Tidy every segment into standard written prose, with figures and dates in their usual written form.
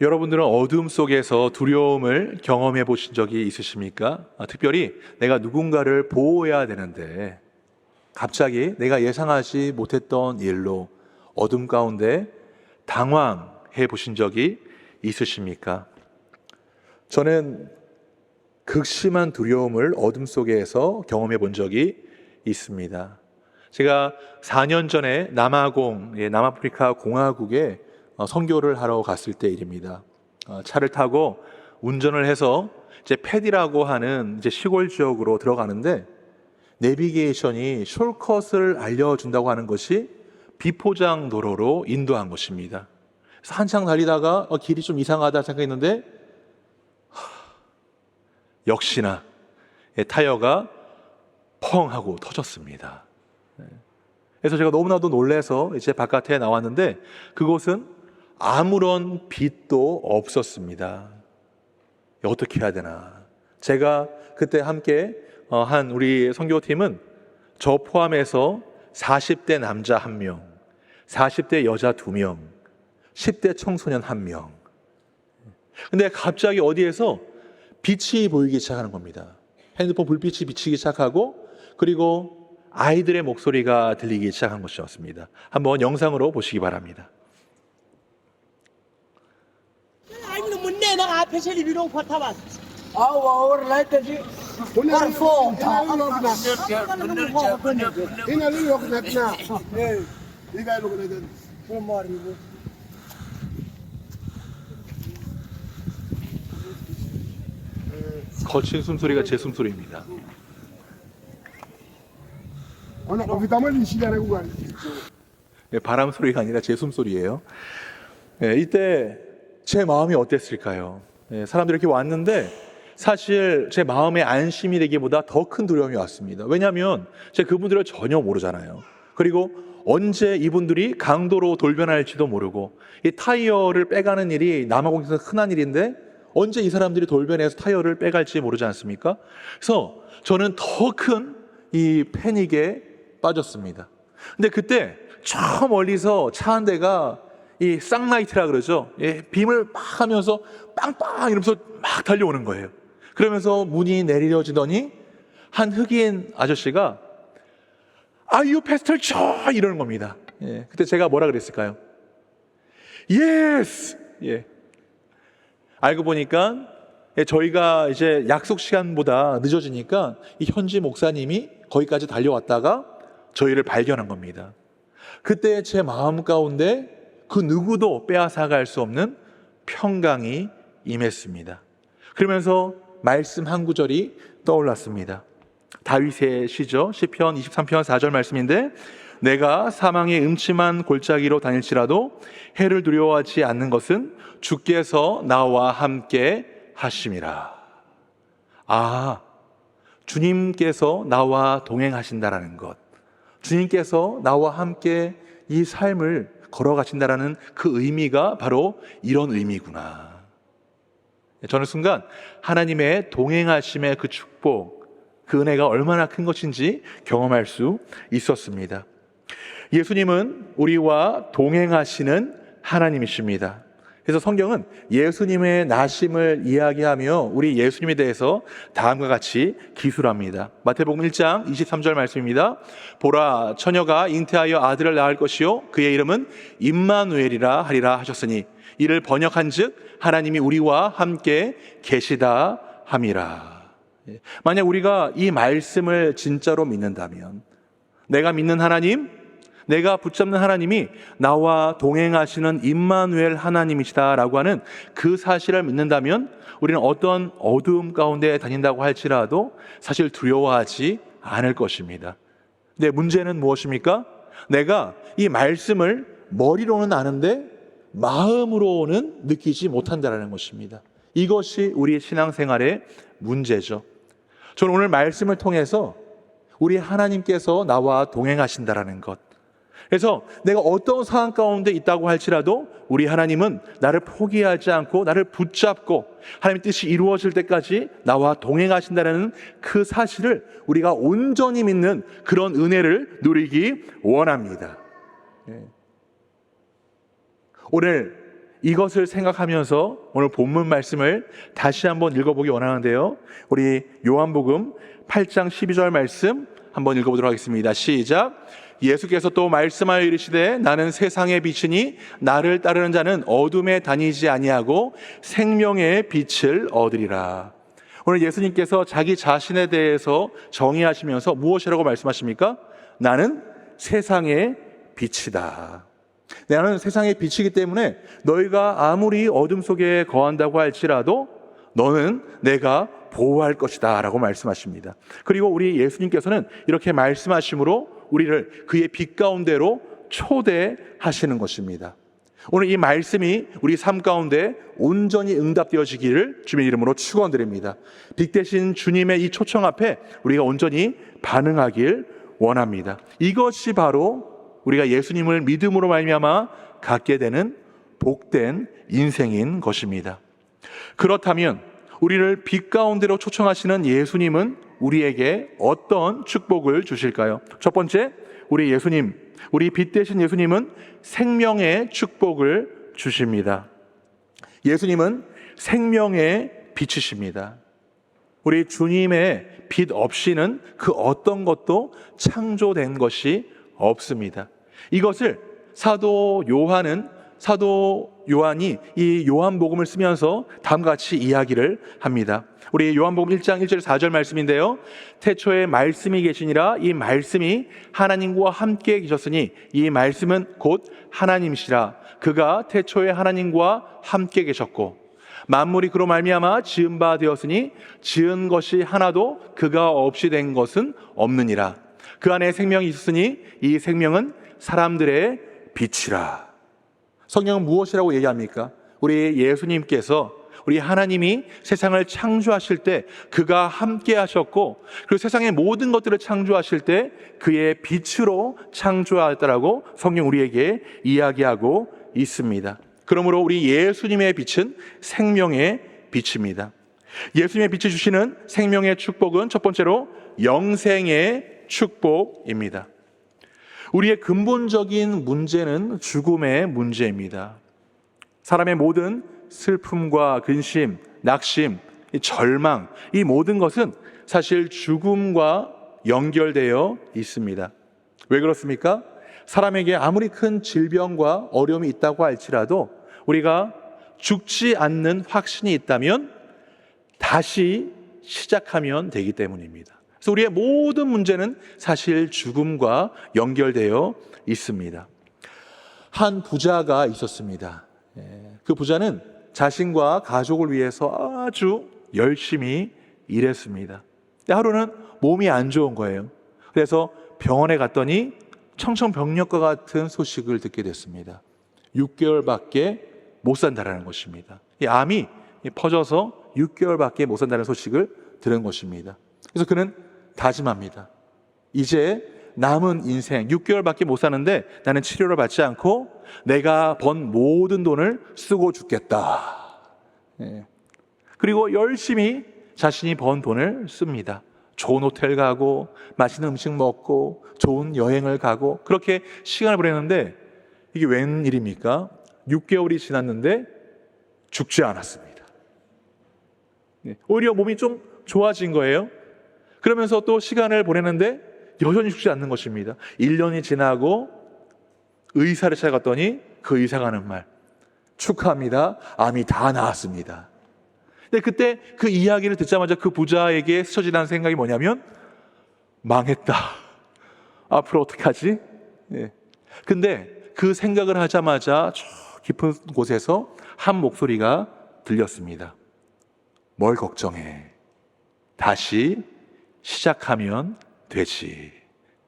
여러분들은 어둠 속에서 두려움을 경험해 보신 적이 있으십니까? 특별히 내가 누군가를 보호해야 되는데 갑자기 내가 예상하지 못했던 일로 어둠 가운데 당황해 보신 적이 있으십니까? 저는 극심한 두려움을 어둠 속에서 경험해 본 적이 있습니다. 제가 4년 전에 남아프리카 공화국에 선교를 하러 갔을 때 일입니다. 차를 타고 운전을 해서 이제 패디라고 하는 이제 시골 지역으로 들어가는데 내비게이션이 숄컷을 알려준다고 하는 것이 비포장 도로로 인도한 것입니다. 그래서 한참 달리다가 길이 좀 이상하다 생각했는데 역시나 타이어가 펑 하고 터졌습니다. 그래서 제가 너무나도 놀라서 이제 바깥에 나왔는데 그곳은 아무런 빛도 없었습니다. 어떻게 해야 되나? 제가 그때 함께 한 우리 선교팀은 저 포함해서 40대 남자 1명, 40대 여자 2명, 10대 청소년 1명. 근데 갑자기 어디에서 빛이 보이기 시작하는 겁니다. 핸드폰 불빛이 비치기 시작하고 그리고 아이들의 목소리가 들리기 시작한 것이었습니다. 한번 영상으로 보시기 바랍니다. 거친 숨소리가 제 숨소리입니다. 바람 소리가 아니라 제 숨소리예요. 이때 제 마음이 어땠을까요? 사람들이 이렇게 왔는데 사실 제 마음에 안심이 되기보다 더 큰 두려움이 왔습니다. 왜냐하면 제가 그분들을 전혀 모르잖아요. 그리고 언제 이분들이 강도로 돌변할지도 모르고 이 타이어를 빼가는 일이 남아공에서 흔한 일인데 언제 이 사람들이 돌변해서 타이어를 빼갈지 모르지 않습니까? 그래서 저는 더 큰 이 패닉에 빠졌습니다. 근데 그때 저 멀리서 차 한 대가 이 쌍라이트라 그러죠. 빔을 막 하면서 빵빵 이러면서 막 달려오는 거예요. 그러면서 문이 내리려지더니 한 흑인 아저씨가 Are you Pastor Joe? 이러는 겁니다. 그때 제가 뭐라 그랬을까요? Yes! 알고 보니까 저희가 이제 약속 시간보다 늦어지니까 이 현지 목사님이 거기까지 달려왔다가 저희를 발견한 겁니다. 그때 제 마음 가운데 그 누구도 빼앗아갈 수 없는 평강이 임했습니다. 그러면서 말씀 한 구절이 떠올랐습니다. 다윗의 시죠. 시편 23편 4절 말씀인데 내가 사망의 음침한 골짜기로 다닐지라도 해를 두려워하지 않는 것은 주께서 나와 함께 하심이라. 주님께서 나와 동행하신다라는 것, 주님께서 나와 함께 이 삶을 걸어가신다라는 그 의미가 바로 이런 의미구나. 저는 순간 하나님의 동행하심의 그 축복, 그 은혜가 얼마나 큰 것인지 경험할 수 있었습니다. 예수님은 우리와 동행하시는 하나님이십니다. 그래서 성경은 예수님의 나심을 이야기하며 우리 예수님에 대해서 다음과 같이 기술합니다. 마태복음 1장 23절 말씀입니다. 보라, 처녀가 잉태하여 아들을 낳을 것이요 그의 이름은 임마누엘이라 하리라 하셨으니 이를 번역한즉 하나님이 우리와 함께 계시다 함이라. 만약 우리가 이 말씀을 진짜로 믿는다면 내가 믿는 하나님, 내가 붙잡는 하나님이 나와 동행하시는 임마누엘 하나님이시다라고 하는 그 사실을 믿는다면 우리는 어떤 어두움 가운데 다닌다고 할지라도 사실 두려워하지 않을 것입니다. 근데 문제는 무엇입니까? 내가 이 말씀을 머리로는 아는데 마음으로는 느끼지 못한다는 것입니다. 이것이 우리 신앙생활의 문제죠. 저는 오늘 말씀을 통해서 우리 하나님께서 나와 동행하신다라는 것, 그래서 내가 어떤 상황 가운데 있다고 할지라도 우리 하나님은 나를 포기하지 않고 나를 붙잡고 하나님의 뜻이 이루어질 때까지 나와 동행하신다는 그 사실을 우리가 온전히 믿는 그런 은혜를 누리기 원합니다. 오늘 이것을 생각하면서 오늘 본문 말씀을 다시 한번 읽어보기 원하는데요. 우리 요한복음 8장 12절 말씀 한번 읽어보도록 하겠습니다. 시작. 예수께서 또 말씀하여 이르시되 나는 세상의 빛이니 나를 따르는 자는 어둠에 다니지 아니하고 생명의 빛을 얻으리라. 오늘 예수님께서 자기 자신에 대해서 정의하시면서 무엇이라고 말씀하십니까? 나는 세상의 빛이다. 나는 세상의 빛이기 때문에 너희가 아무리 어둠 속에 거한다고 할지라도 너는 내가 보호할 것이다 라고 말씀하십니다. 그리고 우리 예수님께서는 이렇게 말씀하심으로 우리를 그의 빛 가운데로 초대하시는 것입니다. 오늘 이 말씀이 우리 삶 가운데 온전히 응답되어지기를 주님의 이름으로 축원드립니다. 빛 대신 주님의 이 초청 앞에 우리가 온전히 반응하길 원합니다. 이것이 바로 우리가 예수님을 믿음으로 말미암아 갖게 되는 복된 인생인 것입니다. 그렇다면 우리를 빛 가운데로 초청하시는 예수님은 우리에게 어떤 축복을 주실까요? 첫 번째, 우리 예수님, 우리 빛 되신 예수님은 생명의 축복을 주십니다. 예수님은 생명의 빛이십니다. 우리 주님의 빛 없이는 그 어떤 것도 창조된 것이 없습니다. 이것을 사도 요한이 이 요한복음을 쓰면서 다음과 같이 이야기를 합니다. 우리 요한복음 1장 1절 4절 말씀인데요. 태초에 말씀이 계시니라. 이 말씀이 하나님과 함께 계셨으니 이 말씀은 곧 하나님이시라. 그가 태초에 하나님과 함께 계셨고 만물이 그로 말미암아 지은 바 되었으니 지은 것이 하나도 그가 없이 된 것은 없느니라. 그 안에 생명이 있었으니 이 생명은 사람들의 빛이라. 성경은 무엇이라고 얘기합니까? 우리 예수님께서, 우리 하나님이 세상을 창조하실 때 그가 함께 하셨고, 그리고 세상의 모든 것들을 창조하실 때 그의 빛으로 창조하였다라고 성경 우리에게 이야기하고 있습니다. 그러므로 우리 예수님의 빛은 생명의 빛입니다. 예수님의 빛이 주시는 생명의 축복은 첫 번째로 영생의 축복입니다. 우리의 근본적인 문제는 죽음의 문제입니다. 사람의 모든 슬픔과 근심, 낙심, 절망, 이 모든 것은 사실 죽음과 연결되어 있습니다. 왜 그렇습니까? 사람에게 아무리 큰 질병과 어려움이 있다고 할지라도 우리가 죽지 않는 확신이 있다면 다시 시작하면 되기 때문입니다. 그래서 우리의 모든 문제는 사실 죽음과 연결되어 있습니다. 한 부자가 있었습니다. 그 부자는 자신과 가족을 위해서 아주 열심히 일했습니다. 하루는 몸이 안 좋은 거예요. 그래서 병원에 갔더니 청천벽력과 같은 소식을 듣게 됐습니다. 6개월밖에 못 산다는 것입니다. 이 암이 퍼져서 6개월밖에 못 산다는 소식을 들은 것입니다. 그래서 그는 다짐합니다. 이제 남은 인생 6개월밖에 못 사는데 나는 치료를 받지 않고 내가 번 모든 돈을 쓰고 죽겠다. 그리고 열심히 자신이 번 돈을 씁니다. 좋은 호텔 가고 맛있는 음식 먹고 좋은 여행을 가고 그렇게 시간을 보내는데 이게 웬일입니까? 6개월이 지났는데 죽지 않았습니다. 오히려 몸이 좀 좋아진 거예요. 그러면서 또 시간을 보내는데 여전히 죽지 않는 것입니다. 1년이 지나고 의사를 찾아갔더니 그 의사가 하는 말, 축하합니다. 암이 다 나았습니다. 근데 그때 그 이야기를 듣자마자 그 부자에게 스쳐 지나는 생각이 뭐냐면 망했다. 앞으로 어떻게 하지? 근데 그 생각을 하자마자 저 깊은 곳에서 한 목소리가 들렸습니다. 뭘 걱정해? 다시 시작하면 되지.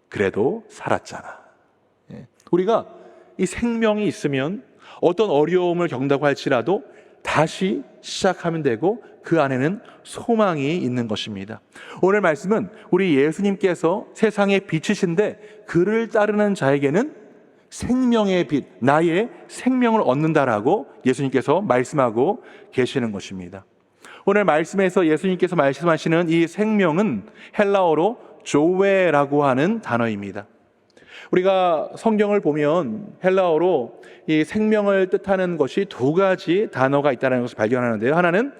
그래도 살았잖아. 우리가 이 생명이 있으면 어떤 어려움을 겪는다고 할지라도 다시 시작하면 되고 그 안에는 소망이 있는 것입니다. 오늘 말씀은 우리 예수님께서 세상의 빛이신데 그를 따르는 자에게는 생명의 빛, 나의 생명을 얻는다라고 예수님께서 말씀하고 계시는 것입니다. 오늘 말씀에서 예수님께서 말씀하시는 이 생명은 헬라어로 조웨라고 하는 단어입니다. 우리가 성경을 보면 헬라어로 이 생명을 뜻하는 것이 두 가지 단어가 있다는 것을 발견하는데요. 하나는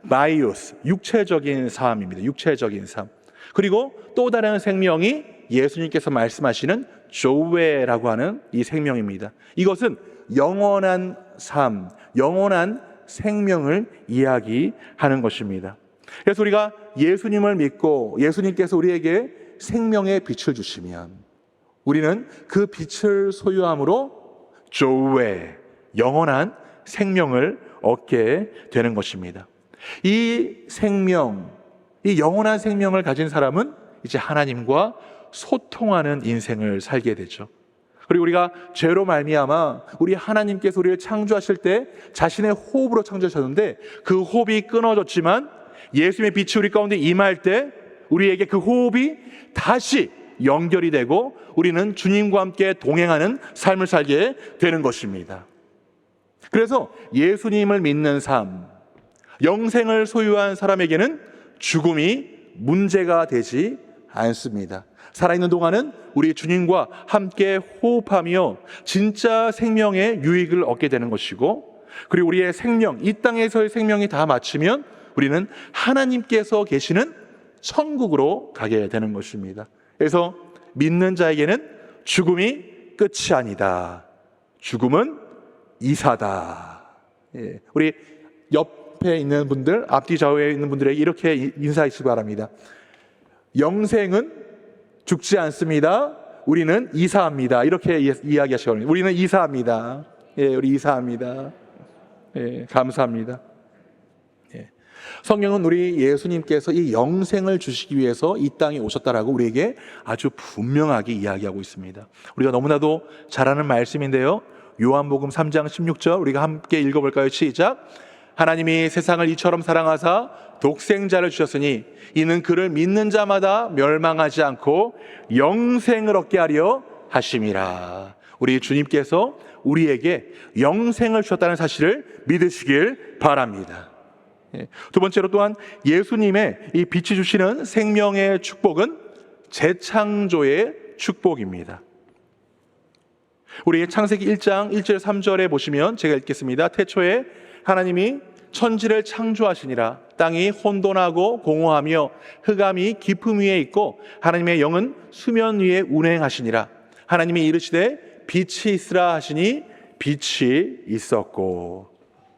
바이오스, 육체적인 삶입니다. 육체적인 삶. 그리고 또 다른 생명이 예수님께서 말씀하시는 조웨라고 하는 이 생명입니다. 이것은 영원한 삶, 영원한 생명을 이야기하는 것입니다. 그래서 우리가 예수님을 믿고 예수님께서 우리에게 생명의 빛을 주시면 우리는 그 빛을 소유함으로 조웨, 영원한 생명을 얻게 되는 것입니다. 이 생명, 이 영원한 생명을 가진 사람은 이제 하나님과 소통하는 인생을 살게 되죠. 그리고 우리가 죄로 말미암아 우리 하나님께서 우리를 창조하실 때 자신의 호흡으로 창조하셨는데 그 호흡이 끊어졌지만 예수님의 빛이 우리 가운데 임할 때 우리에게 그 호흡이 다시 연결이 되고 우리는 주님과 함께 동행하는 삶을 살게 되는 것입니다. 그래서 예수님을 믿는 삶, 영생을 소유한 사람에게는 죽음이 문제가 되지 않습니다. 살아있는 동안은 우리 주님과 함께 호흡하며 진짜 생명의 유익을 얻게 되는 것이고, 그리고 우리의 생명, 이 땅에서의 생명이 다 마치면 우리는 하나님께서 계시는 천국으로 가게 되는 것입니다. 그래서 믿는 자에게는 죽음이 끝이 아니다. 죽음은 이사다. 우리 옆에 있는 분들, 앞뒤 좌우에 있는 분들에게 이렇게 인사하시기 바랍니다. 영생은 죽지 않습니다. 우리는 이사합니다. 이렇게 이야기하시기 바랍니다. 우리는 이사합니다. 우리 이사합니다. 감사합니다. 성경은 우리 예수님께서 이 영생을 주시기 위해서 이 땅에 오셨다라고 우리에게 아주 분명하게 이야기하고 있습니다. 우리가 너무나도 잘 아는 말씀인데요. 요한복음 3장 16절 우리가 함께 읽어볼까요? 시작. 하나님이 세상을 이처럼 사랑하사 독생자를 주셨으니 이는 그를 믿는 자마다 멸망하지 않고 영생을 얻게 하려 하심이라. 우리 주님께서 우리에게 영생을 주셨다는 사실을 믿으시길 바랍니다. 두 번째로 또한 예수님의 이 빛이 주시는 생명의 축복은 재창조의 축복입니다. 우리 창세기 1장 1절 3절에 보시면 제가 읽겠습니다. 태초에 하나님이 천지를 창조하시니라. 땅이 혼돈하고 공허하며 흑암이 깊음 위에 있고 하나님의 영은 수면 위에 운행하시니라. 하나님이 이르시되 빛이 있으라 하시니 빛이 있었고.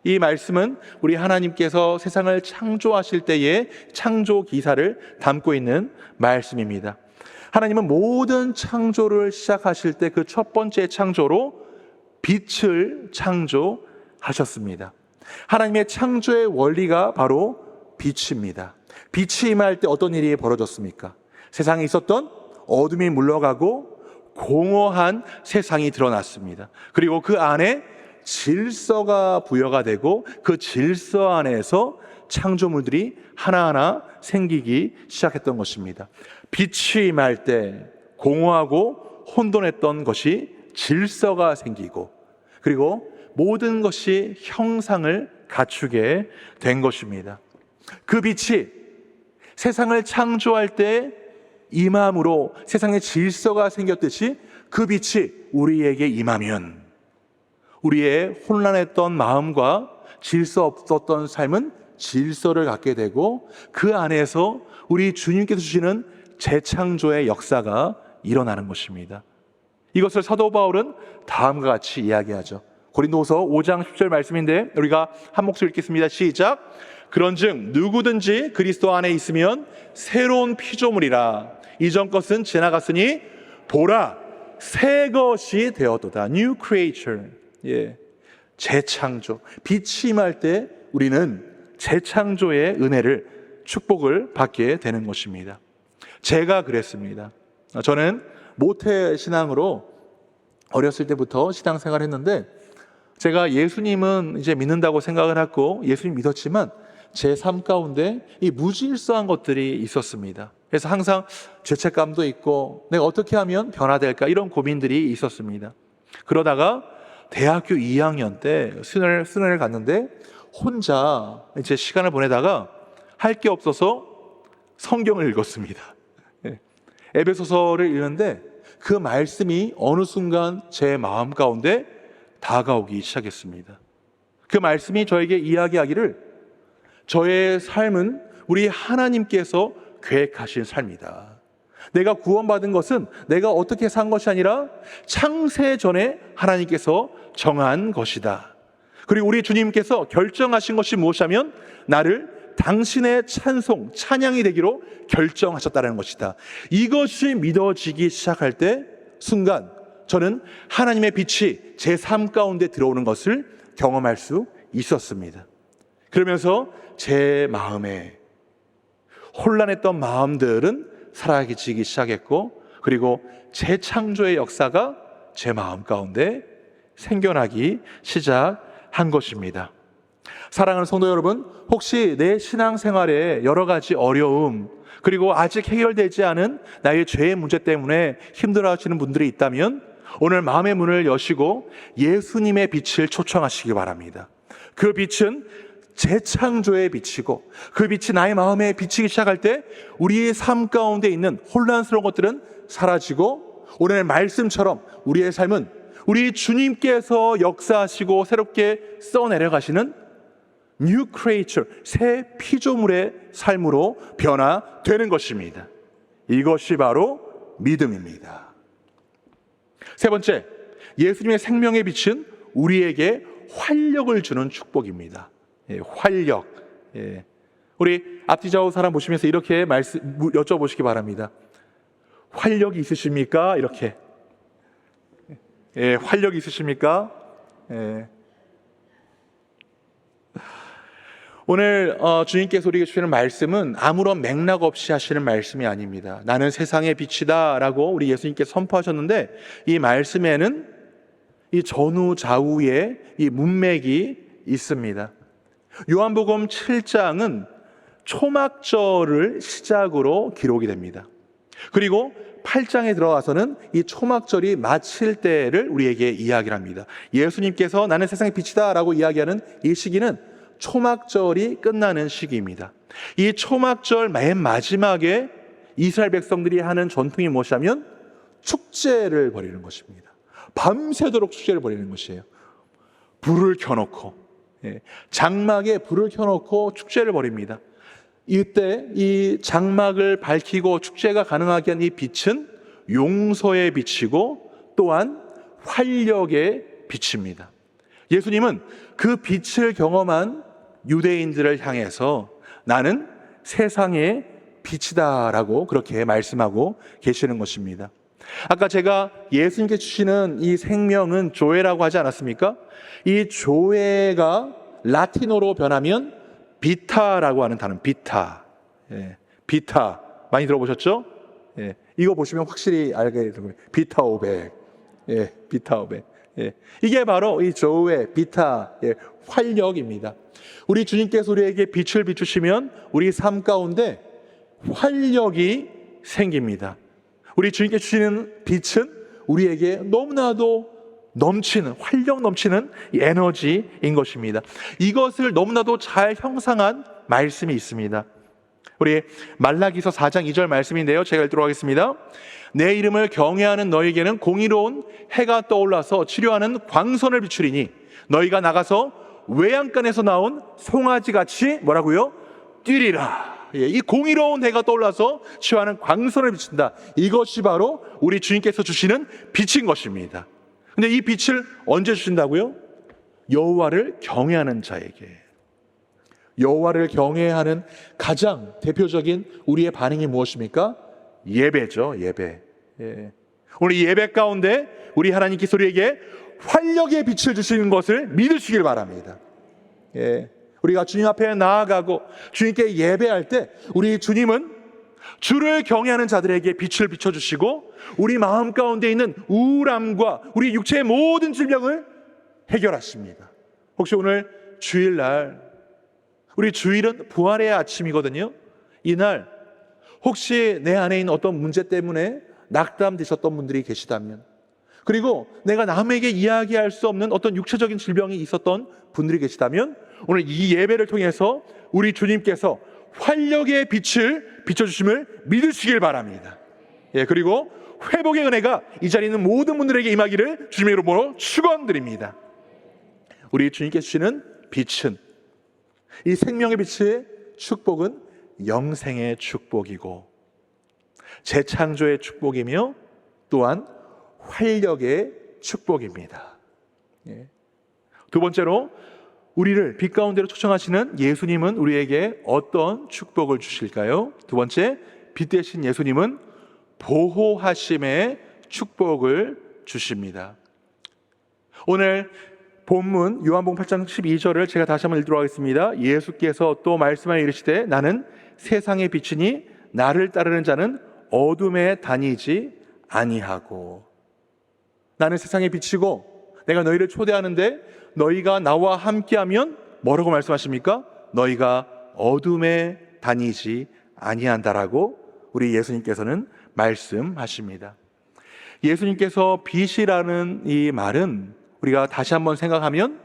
이 말씀은 우리 하나님께서 세상을 창조하실 때의 창조 기사를 담고 있는 말씀입니다. 하나님은 모든 창조를 시작하실 때 그 첫 번째 창조로 빛을 창조하셨습니다. 하나님의 창조의 원리가 바로 빛입니다. 빛이 임할 때 어떤 일이 벌어졌습니까? 세상에 있었던 어둠이 물러가고 공허한 세상이 드러났습니다. 그리고 그 안에 질서가 부여가 되고 그 질서 안에서 창조물들이 하나하나 생기기 시작했던 것입니다. 빛이 임할 때 공허하고 혼돈했던 것이 질서가 생기고 그리고 모든 것이 형상을 갖추게 된 것입니다. 그 빛이 세상을 창조할 때 임함으로 세상에 질서가 생겼듯이 그 빛이 우리에게 임하면 우리의 혼란했던 마음과 질서 없었던 삶은 질서를 갖게 되고 그 안에서 우리 주님께서 주시는 재창조의 역사가 일어나는 것입니다. 이것을 사도 바울은 다음과 같이 이야기하죠. 고린도후서 5장 10절 말씀인데 우리가 한 목소리 읽겠습니다. 시작. 그런즉 누구든지 그리스도 안에 있으면 새로운 피조물이라. 이전 것은 지나갔으니 보라 새 것이 되었도다. New creature. 재창조. 빛이 임할 때 우리는 재창조의 은혜를 축복을 받게 되는 것입니다. 제가 그랬습니다. 저는 모태 신앙으로 어렸을 때부터 신앙생활을 했는데 제가 예수님은 이제 믿는다고 생각을 하고 예수님 믿었지만 제 삶 가운데 이 무질서한 것들이 있었습니다. 그래서 항상 죄책감도 있고 내가 어떻게 하면 변화될까 이런 고민들이 있었습니다. 그러다가 대학교 2학년 때 수련회를 갔는데 혼자 이제 시간을 보내다가 할 게 없어서 성경을 읽었습니다. 에베소서를 읽는데 그 말씀이 어느 순간 제 마음 가운데 다가오기 시작했습니다. 그 말씀이 저에게 이야기하기를 저의 삶은 우리 하나님께서 계획하신 삶이다. 내가 구원받은 것은 내가 어떻게 산 것이 아니라 창세 전에 하나님께서 정한 것이다. 그리고 우리 주님께서 결정하신 것이 무엇이냐면 나를 당신의 찬송, 찬양이 되기로 결정하셨다는 것이다. 이것이 믿어지기 시작할 때 순간 저는 하나님의 빛이 제 삶 가운데 들어오는 것을 경험할 수 있었습니다. 그러면서 제 마음에 혼란했던 마음들은 사라지기 시작했고, 그리고 재창조의 역사가 제 마음 가운데 생겨나기 시작한 것입니다. 사랑하는 성도 여러분, 혹시 내 신앙생활에 여러 가지 어려움, 그리고 아직 해결되지 않은 나의 죄의 문제 때문에 힘들어하시는 분들이 있다면 오늘 마음의 문을 여시고 예수님의 빛을 초청하시기 바랍니다. 그 빛은 재창조의 빛이고, 그 빛이 나의 마음에 비치기 시작할 때 우리의 삶 가운데 있는 혼란스러운 것들은 사라지고, 오늘 말씀처럼 우리의 삶은 우리 주님께서 역사하시고 새롭게 써내려가시는 New Creature, 새 피조물의 삶으로 변화되는 것입니다. 이것이 바로 믿음입니다. 세 번째, 예수님의 생명의 빛은 우리에게 활력을 주는 축복입니다. 활력. 우리 앞뒤 좌우 사람 보시면서 이렇게 여쭤보시기 바랍니다. 활력이 있으십니까? 이렇게. 활력이 있으십니까? 오늘 주님께서 우리에게 주시는 말씀은 아무런 맥락 없이 하시는 말씀이 아닙니다. 나는 세상의 빛이다 라고 우리 예수님께서 선포하셨는데, 이 말씀에는 이 전후 좌우에 이 문맥이 있습니다. 요한복음 7장은 초막절을 시작으로 기록이 됩니다. 그리고 8장에 들어가서는 이 초막절이 마칠 때를 우리에게 이야기를 합니다. 예수님께서 나는 세상의 빛이다 라고 이야기하는 이 시기는 초막절이 끝나는 시기입니다. 이 초막절 맨 마지막에 이스라엘 백성들이 하는 전통이 무엇이냐면 축제를 벌이는 것입니다. 밤새도록 축제를 벌이는 것이에요. 불을 켜놓고, 장막에 불을 켜놓고 축제를 벌입니다. 이때 이 장막을 밝히고 축제가 가능하게 한 이 빛은 용서의 빛이고 또한 활력의 빛입니다. 예수님은 그 빛을 경험한 유대인들을 향해서 나는 세상의 빛이다라고 그렇게 말씀하고 계시는 것입니다. 아까 제가 예수님께 주시는 이 생명은 조에라고 하지 않았습니까? 이 조에가 라틴어로 변하면 비타라고 하는 단어, 비타. 비타. 많이 들어보셨죠? 이거 보시면 확실히 알게 되고요. 비타 500. 비타 500. 이게 바로 이 조의 비타의 활력입니다. 우리 주님께서 우리에게 빛을 비추시면 우리 삶 가운데 활력이 생깁니다. 우리 주님께 주시는 빛은 우리에게 너무나도 넘치는, 활력 넘치는 에너지인 것입니다. 이것을 너무나도 잘 형상한 말씀이 있습니다. 우리 말라기서 4장 2절 말씀인데요, 제가 읽도록 하겠습니다. 내 이름을 경외하는 너에게는 공의로운 해가 떠올라서 치료하는 광선을 비추리니 너희가 나가서 외양간에서 나온 송아지같이 뭐라고요? 뛰리라. 이 공의로운 해가 떠올라서 치료하는 광선을 비춘다. 이것이 바로 우리 주님께서 주시는 빛인 것입니다. 근데 이 빛을 언제 주신다고요? 여호와를 경외하는 자에게. 여호와를 경외하는 가장 대표적인 우리의 반응이 무엇입니까? 예배죠, 예배. 오늘 이 예배 가운데 우리 하나님께서 우리에게 활력의 빛을 주시는 것을 믿으시길 바랍니다. 우리가 주님 앞에 나아가고 주님께 예배할 때 우리 주님은 주를 경외하는 자들에게 빛을 비춰주시고 우리 마음 가운데 있는 우울함과 우리 육체의 모든 질병을 해결하십니다. 혹시 오늘 주일날, 우리 주일은 부활의 아침이거든요. 이날 혹시 내 안에 있는 어떤 문제 때문에 낙담되셨던 분들이 계시다면, 그리고 내가 남에게 이야기할 수 없는 어떤 육체적인 질병이 있었던 분들이 계시다면 오늘 이 예배를 통해서 우리 주님께서 활력의 빛을 비춰주심을 믿으시길 바랍니다. 그리고 회복의 은혜가 이 자리에 있는 모든 분들에게 임하기를 주님의 이름으로 축원드립니다. 우리 주님께 주시는 빛은, 이 생명의 빛의 축복은 영생의 축복이고 재창조의 축복이며 또한 활력의 축복입니다. 두 번째로, 우리를 빛 가운데로 초청하시는 예수님은 우리에게 어떤 축복을 주실까요? 두 번째, 빛 되신 예수님은 보호하심의 축복을 주십니다. 오늘 본문 요한복음 8장 12절을 제가 다시 한번 읽도록 하겠습니다. 예수께서 또 말씀하여 이르시되 나는 세상의 빛이니 나를 따르는 자는 어둠에 다니지 아니하고. 나는 세상의 빛이고 내가 너희를 초대하는데 너희가 나와 함께하면 뭐라고 말씀하십니까? 너희가 어둠에 다니지 아니한다라고 우리 예수님께서는 말씀하십니다. 예수님께서 빛이라는 이 말은 우리가 다시 한번 생각하면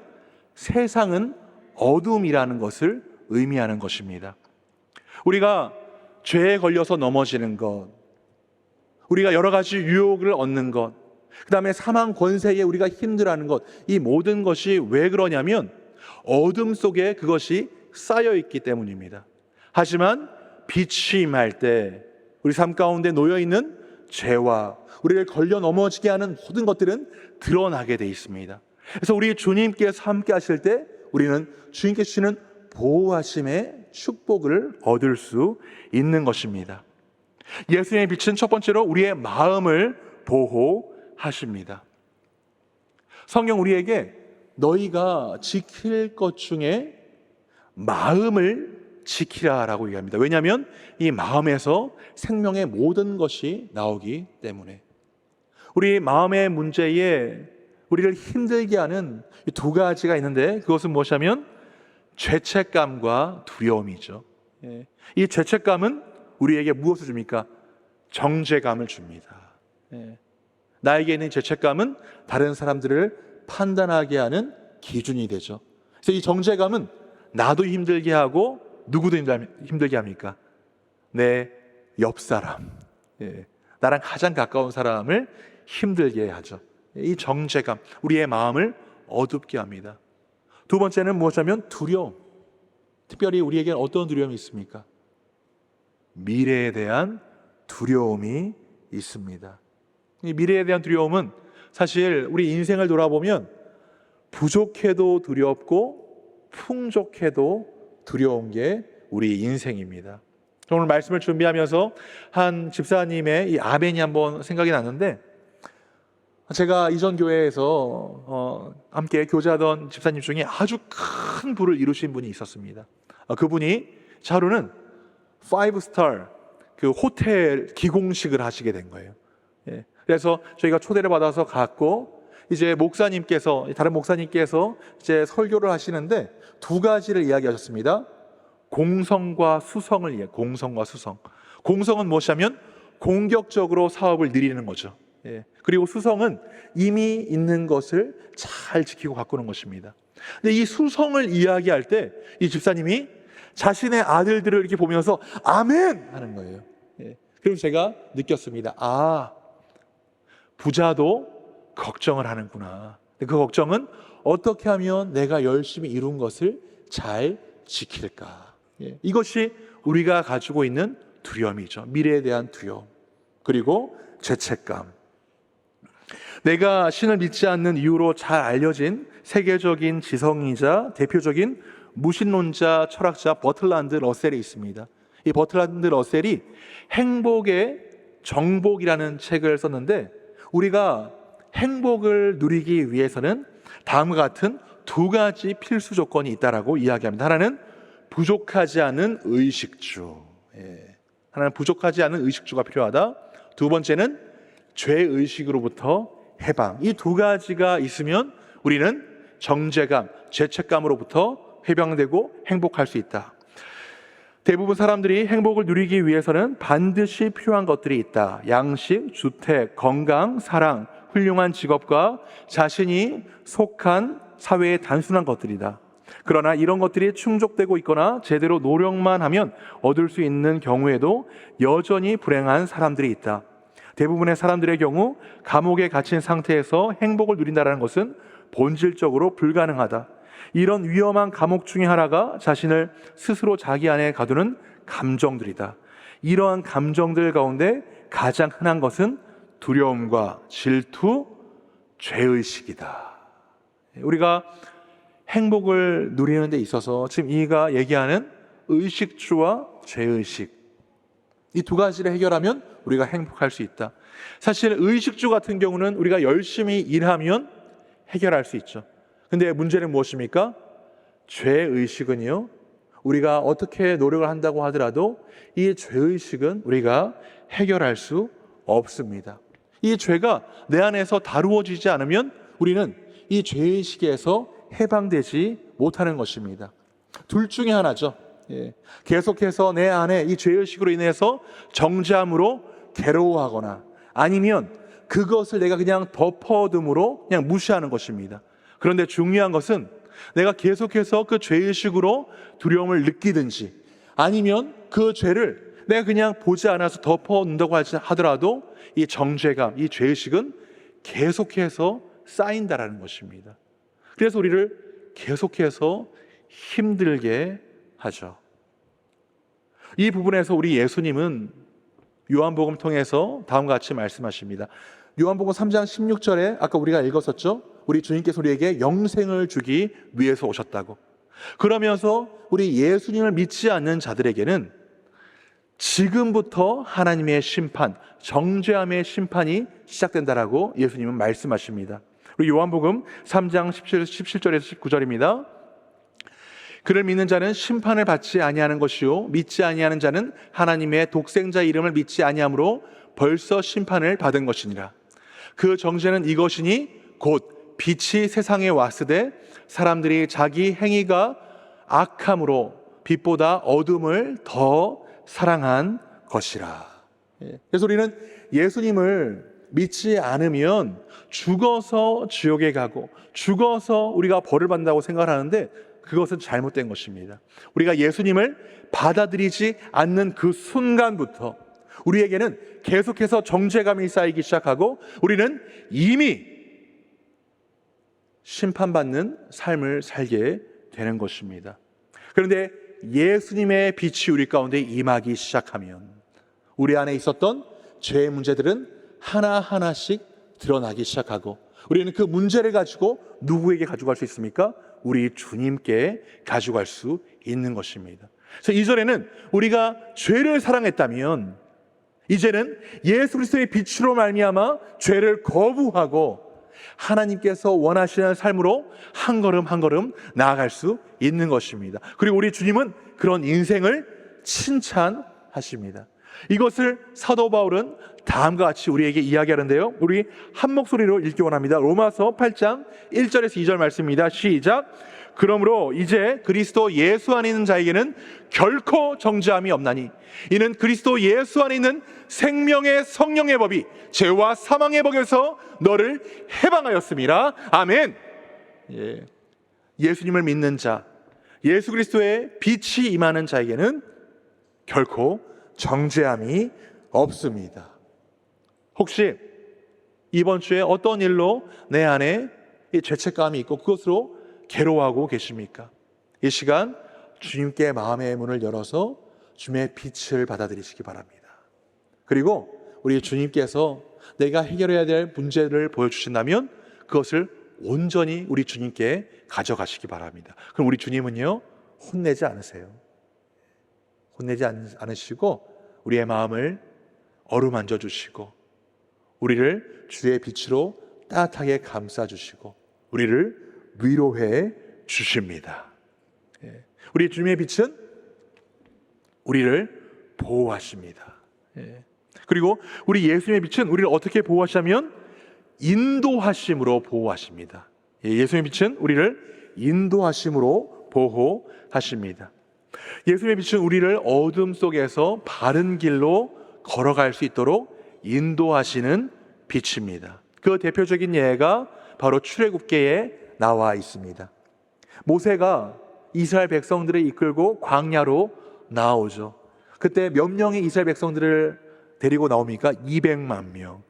세상은 어둠이라는 것을 의미하는 것입니다. 우리가 죄에 걸려서 넘어지는 것, 우리가 여러 가지 유혹을 얻는 것, 그 다음에 사망 권세에 우리가 힘들어하는 것, 이 모든 것이 왜 그러냐면 어둠 속에 그것이 쌓여 있기 때문입니다. 하지만 빛이 임할 때 우리 삶 가운데 놓여있는 죄와 우리를 걸려 넘어지게 하는 모든 것들은 드러나게 돼 있습니다. 그래서 우리 주님께서 함께 하실 때 우리는 주님께 주시는 보호하심의 축복을 얻을 수 있는 것입니다. 예수님의 빛은 첫 번째로 우리의 마음을 보호하십니다. 성경 우리에게 너희가 지킬 것 중에 마음을 지키라라고 얘기합니다. 왜냐하면 이 마음에서 생명의 모든 것이 나오기 때문에. 우리 마음의 문제에 우리를 힘들게 하는 두 가지가 있는데 그것은 무엇이냐면 죄책감과 두려움이죠. 이 죄책감은 우리에게 무엇을 줍니까? 정죄감을 줍니다. 나에게 있는 죄책감은 다른 사람들을 판단하게 하는 기준이 되죠. 그래서 이 정죄감은 나도 힘들게 하고 누구도 힘들게 합니까? 내 옆 사람, 나랑 가장 가까운 사람을 힘들게 하죠. 이 정죄감, 우리의 마음을 어둡게 합니다. 두 번째는 무엇이냐면 두려움. 특별히 우리에게 어떤 두려움이 있습니까? 미래에 대한 두려움이 있습니다. 이 미래에 대한 두려움은 사실 우리 인생을 돌아보면 부족해도 두렵고 풍족해도 두려운 게 우리 인생입니다. 오늘 말씀을 준비하면서 한 집사님의 이 아멘이 한번 생각이 났는데, 제가 이전 교회에서 함께 교제하던 집사님 중에 아주 큰 부를 이루신 분이 있었습니다. 그분이 하루는 5스타 그 호텔 기공식을 하시게 된 거예요. 그래서 저희가 초대를 받아서 갔고, 이제 다른 목사님께서 이제 설교를 하시는데 두 가지를 이야기하셨습니다. 공성과 수성을 공성과 수성. 공성은 무엇이냐면 공격적으로 사업을 늘리는 거죠. 그리고 수성은 이미 있는 것을 잘 지키고 가꾸는 것입니다. 근데 이 수성을 이야기할 때 이 집사님이 자신의 아들들을 이렇게 보면서 아멘 하는 거예요. 그래서 제가 느꼈습니다. 부자도 걱정을 하는구나. 그 걱정은 어떻게 하면 내가 열심히 이룬 것을 잘 지킬까. 이것이 우리가 가지고 있는 두려움이죠. 미래에 대한 두려움, 그리고 죄책감. 내가 신을 믿지 않는 이유로 잘 알려진 세계적인 지성이자 대표적인 무신론자 철학자 버틀란드 러셀이 있습니다. 이 버틀란드 러셀이 행복의 정복이라는 책을 썼는데, 우리가 행복을 누리기 위해서는 다음과 같은 두 가지 필수 조건이 있다라고 이야기합니다. 하나는 부족하지 않은 의식주. 하나는 부족하지 않은 의식주가 필요하다. 두 번째는 죄의식으로부터 해방. 이 두 가지가 있으면 우리는 정죄감, 죄책감으로부터 해방되고 행복할 수 있다. 대부분 사람들이 행복을 누리기 위해서는 반드시 필요한 것들이 있다. 양식, 주택, 건강, 사랑, 훌륭한 직업과 자신이 속한 사회의 단순한 것들이다. 그러나 이런 것들이 충족되고 있거나 제대로 노력만 하면 얻을 수 있는 경우에도 여전히 불행한 사람들이 있다. 대부분의 사람들의 경우 감옥에 갇힌 상태에서 행복을 누린다는 것은 본질적으로 불가능하다. 이런 위험한 감옥 중에 하나가 자신을 스스로 자기 안에 가두는 감정들이다. 이러한 감정들 가운데 가장 흔한 것은 두려움과 질투, 죄의식이다. 우리가 행복을 누리는 데 있어서 지금 이가 얘기하는 의식주와 죄의식, 이 두 가지를 해결하면 우리가 행복할 수 있다. 사실 의식주 같은 경우는 우리가 열심히 일하면 해결할 수 있죠. 근데 문제는 무엇입니까? 죄의식은요, 우리가 어떻게 노력을 한다고 하더라도 이 죄의식은 우리가 해결할 수 없습니다. 이 죄가 내 안에서 다루어지지 않으면 우리는 이 죄의식에서 해방되지 못하는 것입니다. 둘 중에 하나죠. 계속해서 내 안에 이 죄의식으로 인해서 정죄함으로 괴로워하거나 아니면 그것을 내가 그냥 덮어둠으로 그냥 무시하는 것입니다. 그런데 중요한 것은 내가 계속해서 그 죄의식으로 두려움을 느끼든지 아니면 그 죄를 내가 그냥 보지 않아서 덮어놓는다고 하더라도 이 정죄감, 이 죄의식은 계속해서 쌓인다라는 것입니다. 그래서 우리를 계속해서 힘들게 하죠. 이 부분에서 우리 예수님은 요한복음 통해서 다음과 같이 말씀하십니다. 요한복음 3장 16절에 아까 우리가 읽었었죠. 우리 주님께서 우리에게 영생을 주기 위해서 오셨다고. 그러면서 우리 예수님을 믿지 않는 자들에게는 지금부터 하나님의 심판, 정죄함의 심판이 시작된다라고 예수님은 말씀하십니다. 우리 요한복음 3장 17절에서 19절입니다. 그를 믿는 자는 심판을 받지 아니하는 것이요 믿지 아니하는 자는 하나님의 독생자 이름을 믿지 아니함으로 벌써 심판을 받은 것이니라. 그 정죄는 이것이니 곧 빛이 세상에 왔으되 사람들이 자기 행위가 악함으로 빛보다 어둠을 더 사랑한 것이라. 그래서 우리는 예수님을 믿지 않으면 죽어서 지옥에 가고 죽어서 우리가 벌을 받는다고 생각을 하는데 그것은 잘못된 것입니다. 우리가 예수님을 받아들이지 않는 그 순간부터 우리에게는 계속해서 정죄감이 쌓이기 시작하고 우리는 이미 심판받는 삶을 살게 되는 것입니다. 그런데 예수님의 빛이 우리 가운데 임하기 시작하면 우리 안에 있었던 죄의 문제들은 하나하나씩 드러나기 시작하고 우리는 그 문제를 가지고 누구에게 가져갈 수 있습니까? 우리 주님께 가져갈 수 있는 것입니다. 그래서 이전에는 우리가 죄를 사랑했다면 이제는 예수 그리스도의 빛으로 말미암아 죄를 거부하고 하나님께서 원하시는 삶으로 한 걸음 한 걸음 나아갈 수 있는 것입니다. 그리고 우리 주님은 그런 인생을 칭찬하십니다. 이것을 사도 바울은 다음과 같이 우리에게 이야기하는데요, 우리 한 목소리로 읽기 원합니다. 로마서 8장 1절에서 2절 말씀입니다. 시작. 그러므로 이제 그리스도 예수 안에 있는 자에게는 결코 정죄함이 없나니 이는 그리스도 예수 안에 있는 생명의 성령의 법이 죄와 사망의 법에서 너를 해방하였음이라. 아멘. 예수님을 믿는 자, 예수 그리스도의 빛이 임하는 자에게는 결코 정죄함이 없습니다. 혹시 이번 주에 어떤 일로 내 안에 이 죄책감이 있고 그것으로 괴로워하고 계십니까? 이 시간 주님께 마음의 문을 열어서 주님의 빛을 받아들이시기 바랍니다. 그리고 우리 주님께서 내가 해결해야 될 문제를 보여주신다면 그것을 온전히 우리 주님께 가져가시기 바랍니다. 그럼 우리 주님은요, 혼내지 않으세요. 혼내지 않으시고 우리의 마음을 어루만져 주시고 우리를 주의 빛으로 따뜻하게 감싸주시고 우리를 위로해 주십니다. 우리 주님의 빛은 우리를 보호하십니다. 그리고 우리 예수님의 빛은 우리를 어떻게 보호하시냐면 인도하심으로 보호하십니다. 예수님의 빛은 우리를 인도하심으로 보호하십니다. 예수님의 빛은 우리를 어둠 속에서 바른 길로 걸어갈 수 있도록 인도하시는 빛입니다. 그 대표적인 예가 바로 출애굽기에 나와 있습니다. 모세가 이스라엘 백성들을 이끌고 광야로 나오죠. 그때 몇 명의 이스라엘 백성들을 데리고 나옵니까? 200만 명.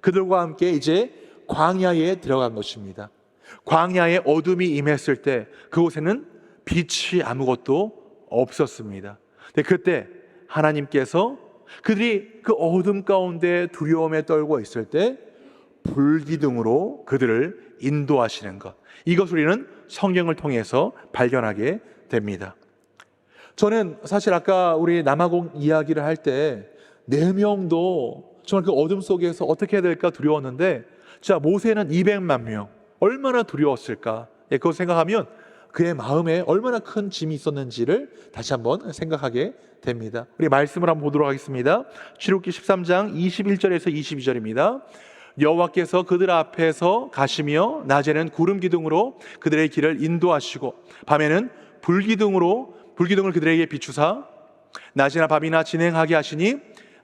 그들과 함께 이제 광야에 들어간 것입니다. 광야에 어둠이 임했을 때 그곳에는 빛이 아무것도 없었습니다. 그때 하나님께서 그들이 그 어둠 가운데 두려움에 떨고 있을 때 불기둥으로 그들을 인도하시는 것, 이것을 우리는 성경을 통해서 발견하게 됩니다. 저는 사실 아까 우리 남아공 이야기를 할 때 4명도 정말 그 어둠 속에서 어떻게 해야 될까 두려웠는데, 자, 모세는 200만 명, 얼마나 두려웠을까? 그걸 생각하면 그의 마음에 얼마나 큰 짐이 있었는지를 다시 한번 생각하게 됩니다. 우리 말씀을 한번 보도록 하겠습니다. 출애굽기 13장 21절에서 22절입니다. 여호와께서 그들 앞에서 가시며 낮에는 구름 기둥으로 그들의 길을 인도하시고 밤에는 불기둥을 그들에게 비추사 낮이나 밤이나 진행하게 하시니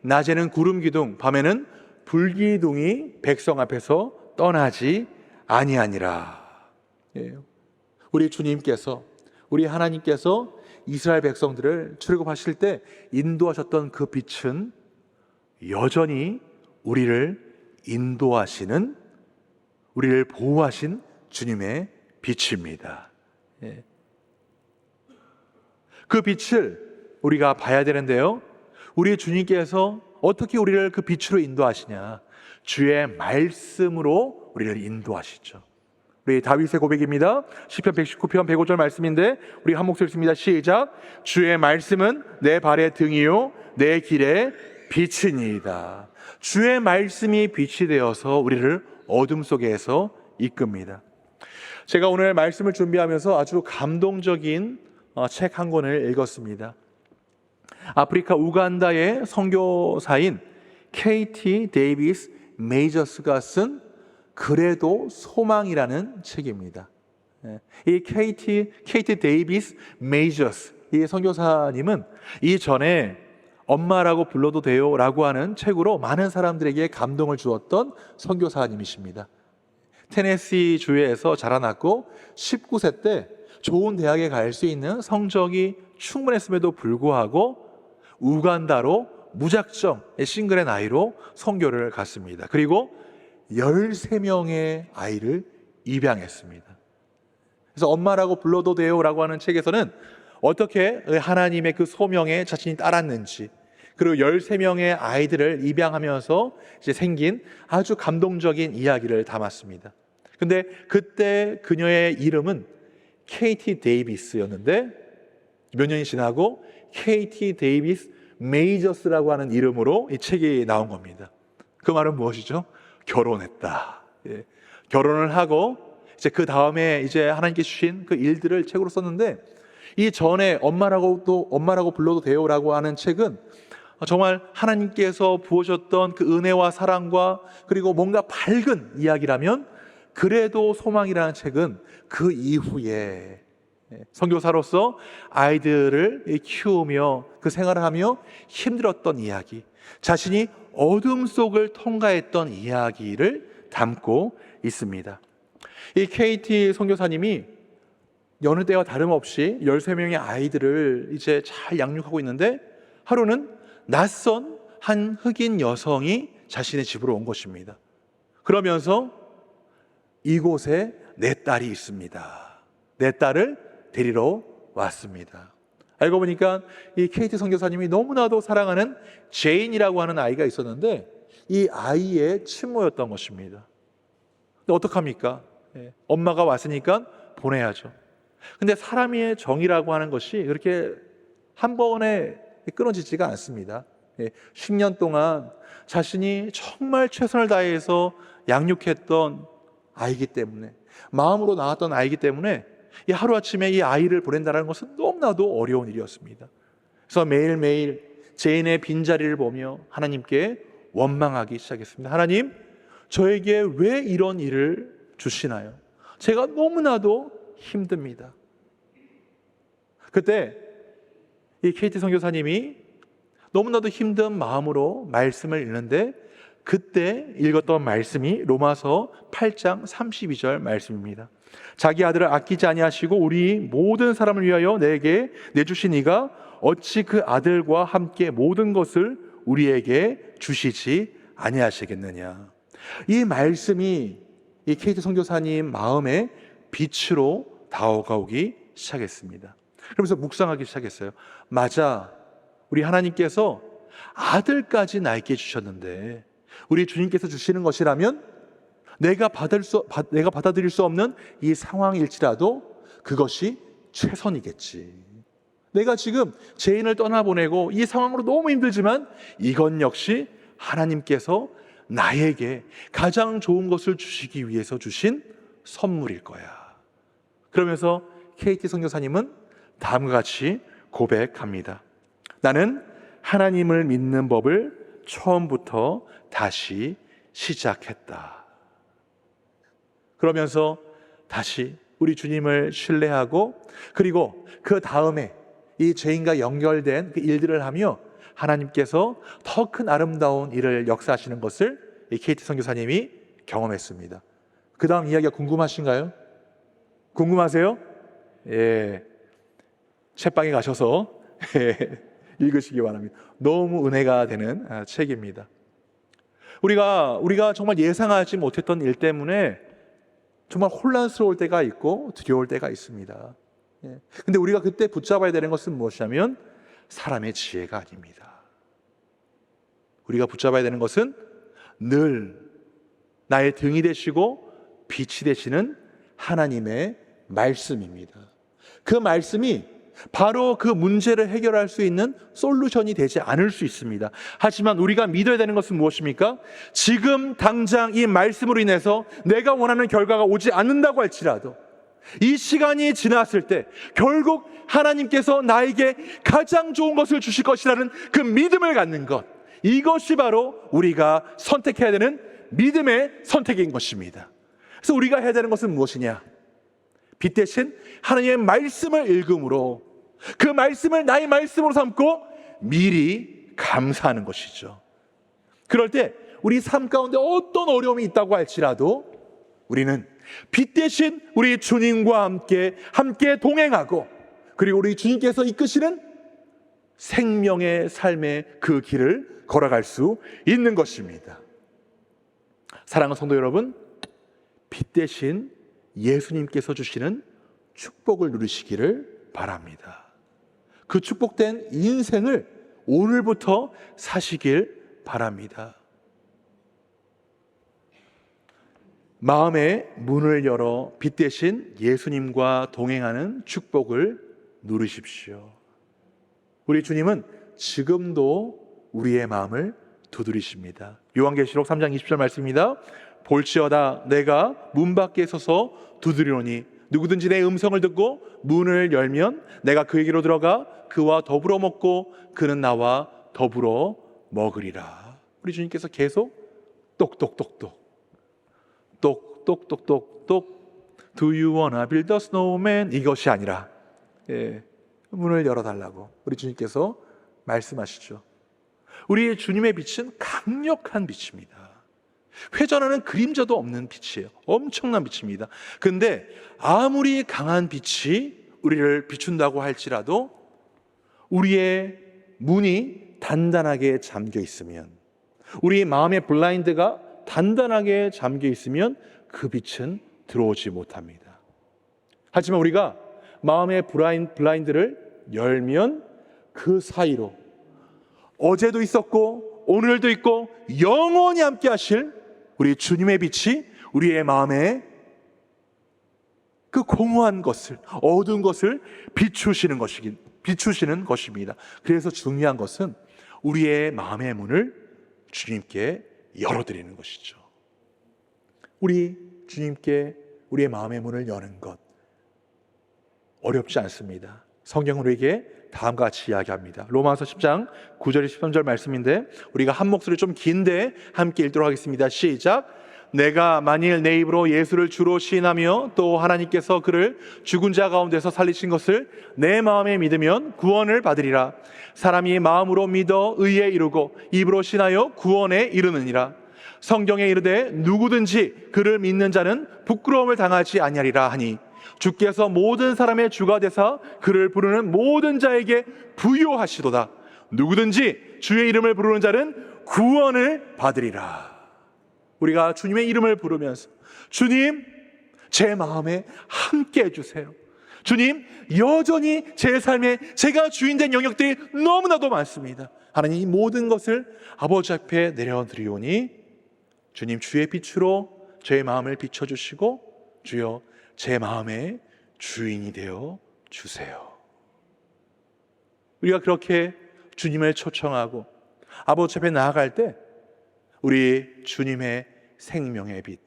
낮에는 구름 기둥 밤에는 불기둥이 백성 앞에서 떠나지 아니하니라. 우리 주님께서, 우리 하나님께서 이스라엘 백성들을 출애굽하실 때 인도하셨던 그 빛은 여전히 우리를 인도하시는, 우리를 보호하신 주님의 빛입니다. 그 빛을 우리가 봐야 되는데요, 우리 주님께서 어떻게 우리를 그 빛으로 인도하시냐? 주의 말씀으로 우리를 인도하시죠. 우리 다윗의 고백입니다. 시편 119편 105절 말씀인데 우리 한 목소리 읽습니다. 시작. 주의 말씀은 내 발의 등이요 내 길의 빛이니이다. 주의 말씀이 빛이 되어서 우리를 어둠 속에서 이끕니다. 제가 오늘 말씀을 준비하면서 아주 감동적인 책 한 권을 읽었습니다. 아프리카 우간다의 선교사인 KT 데이비스 메이저스가 쓴 그래도 소망이라는 책입니다. 이 KT 데이비스 메이저스, 이 선교사님은 이전에 엄마라고 불러도 돼요 라고 하는 책으로 많은 사람들에게 감동을 주었던 선교사님이십니다. 테네시 주에서 자라났고 19세 때 좋은 대학에 갈 수 있는 성적이 충분했음에도 불구하고 우간다로 무작정 싱글의 나이로 선교를 갔습니다. 그리고 13명의 아이를 입양했습니다. 그래서 엄마라고 불러도 돼요 라고 하는 책에서는 어떻게 하나님의 그 소명에 자신이 따랐는지, 그리고 13명의 아이들을 입양하면서 이제 생긴 아주 감동적인 이야기를 담았습니다. 근데 그때 그녀의 이름은 KT 데이비스였는데 몇 년이 지나고 KT 데이비스 메이저스라고 하는 이름으로 이 책이 나온 겁니다. 그 말은 무엇이죠? 결혼했다. 결혼을 하고 이제 그 다음에 이제 하나님께 주신 그 일들을 책으로 썼는데, 이 전에 엄마라고 불러도 돼요라고 하는 책은 정말 하나님께서 부어줬던 그 은혜와 사랑과 그리고 뭔가 밝은 이야기라면, 그래도 소망이라는 책은 그 이후에 선교사로서 아이들을 키우며 그 생활을 하며 힘들었던 이야기, 자신이 어둠 속을 통과했던 이야기를 담고 있습니다. 이 KT 선교사님이 여느 때와 다름없이 13명의 아이들을 이제 잘 양육하고 있는데, 하루는 낯선 한 흑인 여성이 자신의 집으로 온 것입니다. 그러면서 이곳에 내 딸이 있습니다. 내 딸을 데리러 왔습니다. 알고 보니까 이 KT 선교사님이 너무나도 사랑하는 제인이라고 하는 아이가 있었는데 이 아이의 친모였던 것입니다. 근데 어떡합니까? 엄마가 왔으니까 보내야죠. 근데 사람의 정이라고 하는 것이 그렇게 한 번에 끊어지지가 않습니다. 10년 동안 자신이 정말 최선을 다해서 양육했던 아이기 때문에, 마음으로 낳았던 아이기 때문에 이 하루아침에 이 아이를 보낸다는 것은 너무나도 어려운 일이었습니다. 그래서 매일매일 제인의 빈자리를 보며 하나님께 원망하기 시작했습니다. 하나님, 저에게 왜 이런 일을 주시나요? 제가 너무나도 힘듭니다. 그때 이 KT 선교사님이 너무나도 힘든 마음으로 말씀을 읽는데, 그때 읽었던 말씀이 로마서 8장 32절 말씀입니다. 자기 아들을 아끼지 아니하시고 우리 모든 사람을 위하여 내게 내주신 이가 어찌 그 아들과 함께 모든 것을 우리에게 주시지 아니하시겠느냐. 이 말씀이 이 KT 선교사님 마음에 빛으로 다가오기 시작했습니다. 그러면서 묵상하기 시작했어요. 맞아, 우리 하나님께서 아들까지 나에게 주셨는데 우리 주님께서 주시는 것이라면 내가 받아들일 수 없는 이 상황일지라도 그것이 최선이겠지. 내가 지금 죄인을 떠나보내고 이 상황으로 너무 힘들지만 이건 역시 하나님께서 나에게 가장 좋은 것을 주시기 위해서 주신 선물일 거야. 그러면서 KT 선교사님은 다음과 같이 고백합니다. 나는 하나님을 믿는 법을 처음부터 다시 시작했다. 그러면서 다시 우리 주님을 신뢰하고, 그리고 그 다음에 이 죄인과 연결된 그 일들을 하며 하나님께서 더 큰 아름다운 일을 역사하시는 것을 이 KT 선교사님이 경험했습니다. 그 다음 이야기가 궁금하신가요? 궁금하세요? 예, 책방에 가셔서 읽으시기 바랍니다. 너무 은혜가 되는 책입니다. 우리가 정말 예상하지 못했던 일 때문에 정말 혼란스러울 때가 있고 두려울 때가 있습니다. 근데 우리가 그때 붙잡아야 되는 것은 무엇이냐면 사람의 지혜가 아닙니다. 우리가 붙잡아야 되는 것은 늘 나의 등이 되시고 빛이 되시는 하나님의 말씀입니다. 그 말씀이 바로 그 문제를 해결할 수 있는 솔루션이 되지 않을 수 있습니다. 하지만 우리가 믿어야 되는 것은 무엇입니까? 지금 당장 이 말씀으로 인해서 내가 원하는 결과가 오지 않는다고 할지라도 이 시간이 지났을 때 결국 하나님께서 나에게 가장 좋은 것을 주실 것이라는 그 믿음을 갖는 것, 이것이 바로 우리가 선택해야 되는 믿음의 선택인 것입니다. 그래서 우리가 해야 되는 것은 무엇이냐? 빛 대신 하나님의 말씀을 읽음으로 그 말씀을 나의 말씀으로 삼고 미리 감사하는 것이죠. 그럴 때 우리 삶 가운데 어떤 어려움이 있다고 할지라도 우리는 빛 대신 우리 주님과 함께 동행하고, 그리고 우리 주님께서 이끄시는 생명의 삶의 그 길을 걸어갈 수 있는 것입니다. 사랑하는 성도 여러분, 빛 대신 예수님께서 주시는 축복을 누리시기를 바랍니다. 그 축복된 인생을 오늘부터 사시길 바랍니다. 마음의 문을 열어 빛 대신 예수님과 동행하는 축복을 누리십시오. 우리 주님은 지금도 우리의 마음을 두드리십니다. 요한계시록 3장 20절 말씀입니다. 볼지어다 내가 문 밖에 서서 두드리노니 누구든지 내 음성을 듣고 문을 열면 내가 그에게로 들어가 그와 더불어 먹고 그는 나와 더불어 먹으리라. 우리 주님께서 계속 똑똑똑똑 Do you wanna build a snowman? 이것이 아니라 문을 열어달라고 우리 주님께서 말씀하시죠. 우리 주님의 빛은 강력한 빛입니다. 회전하는 그림자도 없는 빛이에요. 엄청난 빛입니다. 근데 아무리 강한 빛이 우리를 비춘다고 할지라도 우리의 문이 단단하게 잠겨 있으면, 우리 마음의 블라인드가 단단하게 잠겨 있으면 그 빛은 들어오지 못합니다. 하지만 우리가 마음의 블라인드를 열면 그 사이로 어제도 있었고 오늘도 있고 영원히 함께 하실 우리 주님의 빛이 우리의 마음에 그 공허한 것을, 어두운 것을 비추시는 것입니다. 그래서 중요한 것은 우리의 마음의 문을 주님께 열어드리는 것이죠. 우리 주님께 우리의 마음의 문을 여는 것 어렵지 않습니다. 성경은 우리에게 다음과 같이 이야기합니다. 로마서 10장 9절 13절 말씀인데 우리가 한 목소리 좀 긴데 함께 읽도록 하겠습니다. 시작. 내가 만일 내 입으로 예수를 주로 시인하며 또 하나님께서 그를 죽은 자 가운데서 살리신 것을 내 마음에 믿으면 구원을 받으리라. 사람이 마음으로 믿어 의에 이르고 입으로 신하여 구원에 이르느니라. 성경에 이르되 누구든지 그를 믿는 자는 부끄러움을 당하지 아니하리라 하니 주께서 모든 사람의 주가 되사 그를 부르는 모든 자에게 부요하시도다. 누구든지 주의 이름을 부르는 자는 구원을 받으리라. 우리가 주님의 이름을 부르면서 주님, 제 마음에 함께 해주세요. 주님, 여전히 제 삶에 제가 주인된 영역들이 너무나도 많습니다. 하나님, 이 모든 것을 아버지 앞에 내려드리오니 주님, 주의 빛으로 제 마음을 비춰주시고 주여, 제 마음의 주인이 되어 주세요. 우리가 그렇게 주님을 초청하고 아버지 앞에 나아갈 때 우리 주님의 생명의 빛,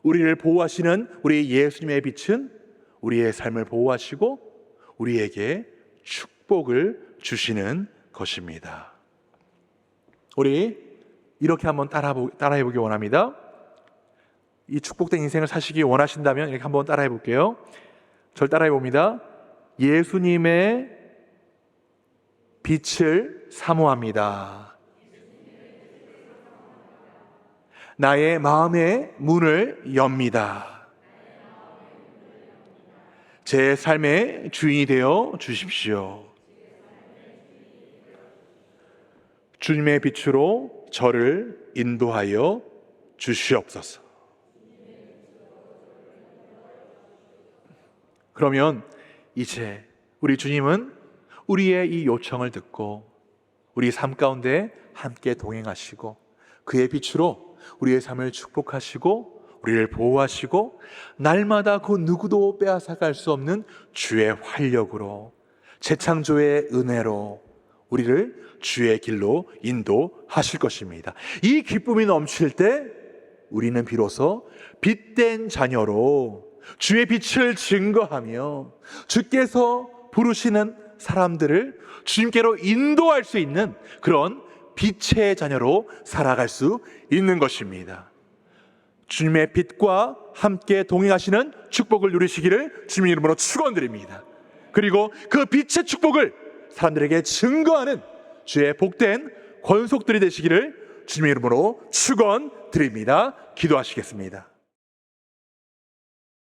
우리를 보호하시는 우리 예수님의 빛은 우리의 삶을 보호하시고 우리에게 축복을 주시는 것입니다. 우리 이렇게 한번 따라해 보기 원합니다. 이 축복된 인생을 사시기 원하신다면 이렇게 한번 따라해 볼게요. 절 따라해 봅니다. 예수님의 빛을 사모합니다. 나의 마음의 문을 엽니다. 제 삶의 주인이 되어 주십시오. 주님의 빛으로 저를 인도하여 주시옵소서. 그러면 이제 우리 주님은 우리의 이 요청을 듣고 우리 삶 가운데 함께 동행하시고 그의 빛으로 우리의 삶을 축복하시고 우리를 보호하시고 날마다 그 누구도 빼앗아갈 수 없는 주의 활력으로 재창조의 은혜로 우리를 주의 길로 인도하실 것입니다. 이 기쁨이 넘칠 때 우리는 비로소 빛된 자녀로 주의 빛을 증거하며 주께서 부르시는 사람들을 주님께로 인도할 수 있는 그런 빛의 자녀로 살아갈 수 있는 것입니다. 주님의 빛과 함께 동행하시는 축복을 누리시기를 주님의 이름으로 축원드립니다. 그리고 그 빛의 축복을 사람들에게 증거하는 주의 복된 권속들이 되시기를 주님의 이름으로 축원드립니다. 기도하시겠습니다.